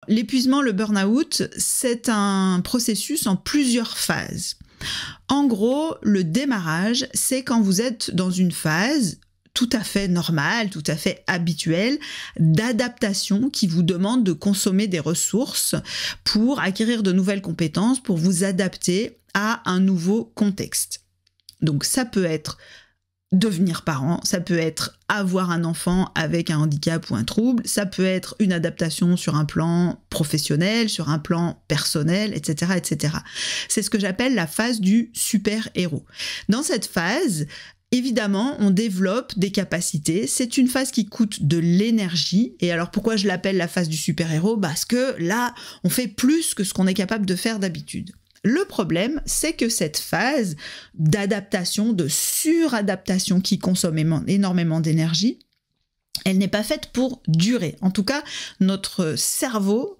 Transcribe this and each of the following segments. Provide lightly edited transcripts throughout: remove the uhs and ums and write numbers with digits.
L'épuisement, le burn-out, c'est un processus en plusieurs phases. En gros, le démarrage, c'est quand vous êtes dans une phase tout à fait normale, tout à fait habituelle, d'adaptation qui vous demande de consommer des ressources pour acquérir de nouvelles compétences, pour vous adapter à un nouveau contexte. Donc ça peut être devenir parent, ça peut être avoir un enfant avec un handicap ou un trouble, ça peut être une adaptation sur un plan professionnel, sur un plan personnel, etc., etc. C'est ce que j'appelle la phase du super-héros. Dans cette phase, évidemment, on développe des capacités. C'est une phase qui coûte de l'énergie. Et alors, pourquoi je l'appelle la phase du super-héros? Parce que là, on fait plus que ce qu'on est capable de faire d'habitude. Le problème, c'est que cette phase d'adaptation, de suradaptation qui consomme énormément d'énergie, elle n'est pas faite pour durer. En tout cas, notre cerveau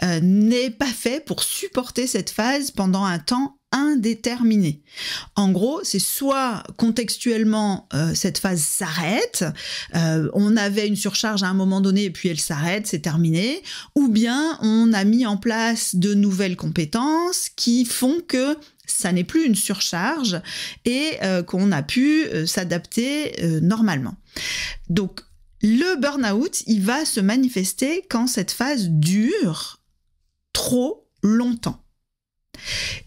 n'est pas fait pour supporter cette phase pendant un temps indéterminé. En gros, c'est soit contextuellement cette phase s'arrête, on avait une surcharge à un moment donné et puis elle s'arrête, c'est terminé, ou bien on a mis en place de nouvelles compétences qui font que ça n'est plus une surcharge et qu'on a pu s'adapter normalement. Donc, le burn-out, il va se manifester quand cette phase dure trop longtemps.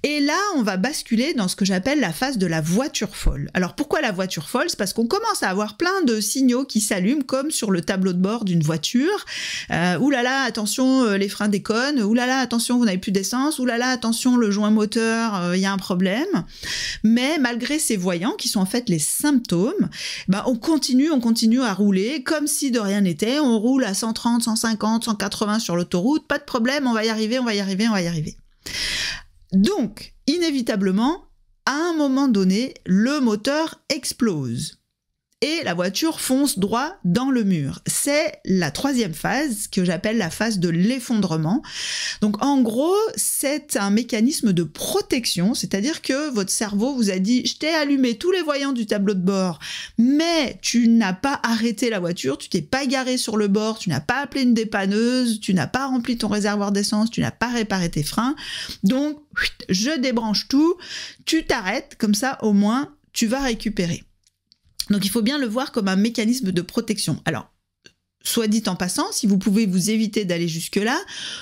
Et là, on va basculer dans ce que j'appelle la phase de la voiture folle. Alors pourquoi la voiture folle? C'est parce qu'on commence à avoir plein de signaux qui s'allument comme sur le tableau de bord d'une voiture. Oulala, attention, les freins déconnent. Oulala, attention, vous n'avez plus d'essence. Oulala, attention, le joint moteur, il y a un problème. Mais malgré ces voyants, qui sont en fait les symptômes, on continue à rouler comme si de rien n'était. On roule à 130, 150, 180 sur l'autoroute. Pas de problème, on va y arriver. Donc, inévitablement, à un moment donné, le moteur explose et la voiture fonce droit dans le mur. C'est la troisième phase que j'appelle la phase de l'effondrement. Donc, en gros, c'est un mécanisme de protection, c'est-à-dire que votre cerveau vous a dit « je t'ai allumé tous les voyants du tableau de bord, mais tu n'as pas arrêté la voiture, tu t'es pas garé sur le bord, tu n'as pas appelé une dépanneuse, tu n'as pas rempli ton réservoir d'essence, tu n'as pas réparé tes freins. Donc, je débranche tout, tu t'arrêtes, comme ça, au moins, tu vas récupérer. » Donc, il faut bien le voir comme un mécanisme de protection. Alors, soit dit en passant, si vous pouvez vous éviter d'aller jusque-là,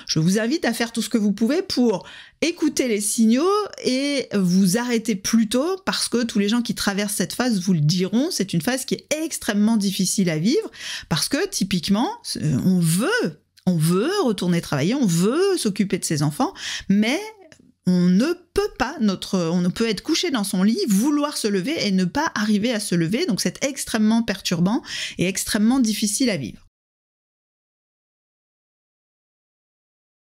je vous invite à faire tout ce que vous pouvez pour écouter les signaux et vous arrêter plus tôt parce que tous les gens qui traversent cette phase vous le diront, c'est une phase qui est extrêmement difficile à vivre parce que, typiquement, on veut retourner travailler, on veut s'occuper de ses enfants, mais on ne peut être couché dans son lit, vouloir se lever et ne pas arriver à se lever. Donc c'est extrêmement perturbant et extrêmement difficile à vivre.